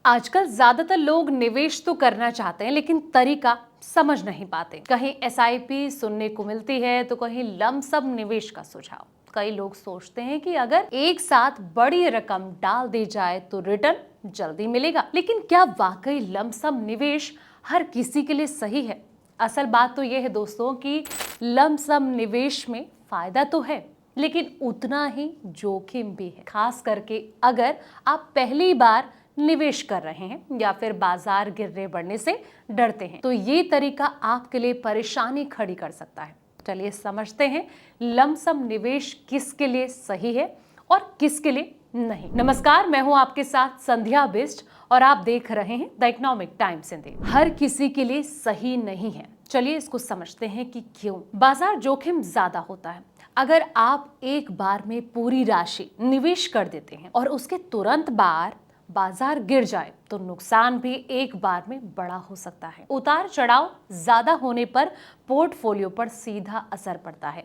आजकल ज्यादातर लोग निवेश तो करना चाहते हैं लेकिन तरीका समझ नहीं पाते। कहीं एसआईपी सुनने को मिलती है तो कहीं लमसम निवेश का सुझाव। कई लोग सोचते हैं कि अगर एक साथ बड़ी रकम डाल दी जाए तो रिटर्न जल्दी मिलेगा, लेकिन क्या वाकई लमसम निवेश हर किसी के लिए सही है? असल बात तो यह है दोस्तों कि लमसम निवेश में फायदा तो है लेकिन उतना ही जोखिम भी है, खास करके अगर आप पहली बार निवेश कर रहे हैं या फिर बाजार गिरने बढ़ने से डरते हैं तो ये तरीका आपके लिए परेशानी खड़ी कर सकता है। चलिए समझते हैं लमसम निवेश किसके लिए सही है और किसके लिए नहीं। नमस्कार, मैं हूं आपके साथ संध्या बिष्ट और आप देख रहे हैं द इकोनॉमिक टाइम्स हिंदी। हर किसी के लिए सही नहीं है, चलिए इसको समझते हैं कि क्यों। बाजार जोखिम ज्यादा होता है। अगर आप एक बार में पूरी राशि निवेश कर देते हैं और उसके तुरंत बाद बाजार गिर जाए तो नुकसान भी एक बार में बड़ा हो सकता है। उतार चढ़ाव ज्यादा होने पर पोर्टफोलियो पर सीधा असर पड़ता है।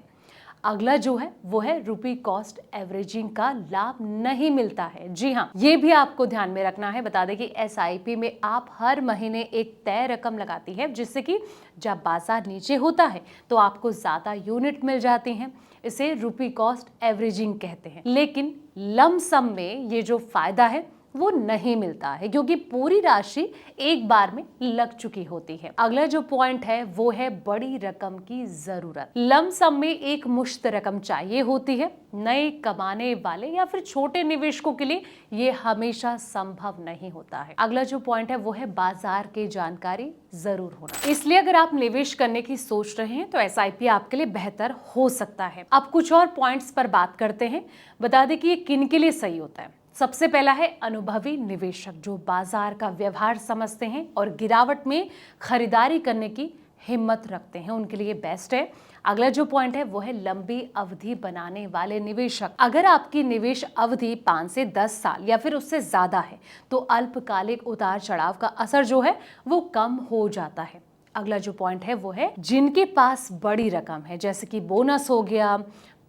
अगला जो है वो है रुपी कॉस्ट एवरेजिंग का लाभ नहीं मिलता है। जी हाँ, ये भी आपको ध्यान में रखना है। बता दें कि एसआईपी में आप हर महीने एक तय रकम लगाती है, जिससे कि जब बाजार नीचे होता है तो आपको ज्यादा यूनिट मिल जाती हैं। इसे रुपी कॉस्ट एवरेजिंग कहते हैं। लेकिन लमसम में ये जो फायदा है वो नहीं मिलता है क्योंकि पूरी राशि एक बार में लग चुकी होती है। अगला जो पॉइंट है वो है बड़ी रकम की जरूरत। लमसम में एक मुश्त रकम चाहिए होती है। नए कमाने वाले या फिर छोटे निवेशकों के लिए ये हमेशा संभव नहीं होता है। अगला जो पॉइंट है वो है बाजार की जानकारी जरूर होना। इसलिए अगर आप निवेश करने की सोच रहे हैं तो एसआईपी आपके लिए बेहतर हो सकता है। अब कुछ और पॉइंट्स पर बात करते हैं। बता दें कि ये किन के लिए सही होता है। सबसे पहला है अनुभवी निवेशक जो बाजार का व्यवहार समझते हैं और गिरावट में खरीदारी करने की हिम्मत रखते हैं, उनके लिए बेस्ट है। अगला जो पॉइंट है वो है लंबी अवधि बनाने वाले निवेशक। अगर आपकी निवेश अवधि 5 से 10 साल या फिर उससे ज्यादा है तो अल्पकालिक उतार चढ़ाव का असर जो है वो कम हो जाता है। अगला जो पॉइंट है वो है जिनके पास बड़ी रकम है, जैसे कि बोनस हो गया,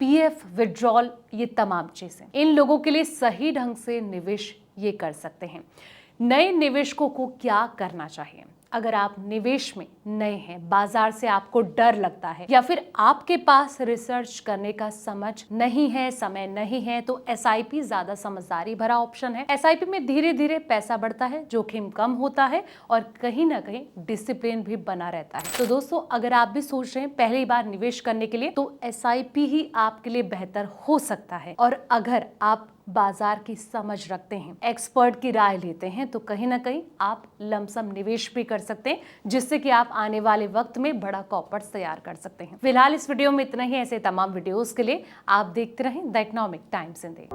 पीएफ विड्रॉल, ये तमाम चीजें इन लोगों के लिए सही ढंग से निवेश ये कर सकते हैं। नए निवेशकों को क्या करना चाहिए? अगर आप निवेश में नए हैं, बाजार से आपको डर लगता है या फिर आपके पास रिसर्च करने का समझ नहीं है, समय नहीं है, तो एसआईपी ज्यादा समझदारी भरा ऑप्शन है। एसआईपी में धीरे धीरे पैसा बढ़ता है, जोखिम कम होता है और कहीं ना कहीं डिसिप्लिन भी बना रहता है। तो दोस्तों, अगर आप भी सोच रहे हैं पहली बार निवेश करने के लिए तो एसआईपी ही आपके लिए बेहतर हो सकता है। और अगर आप बाजार की समझ रखते हैं, एक्सपर्ट की राय लेते हैं, तो कहीं ना कहीं आप लमसम निवेश भी कर सकते हैं, जिससे कि आप आने वाले वक्त में बड़ा कॉर्पस तैयार कर सकते हैं। फिलहाल इस वीडियो में इतना ही। ऐसे तमाम वीडियोस के लिए आप देखते रहें द इकोनॉमिक टाइम्स हिंदी।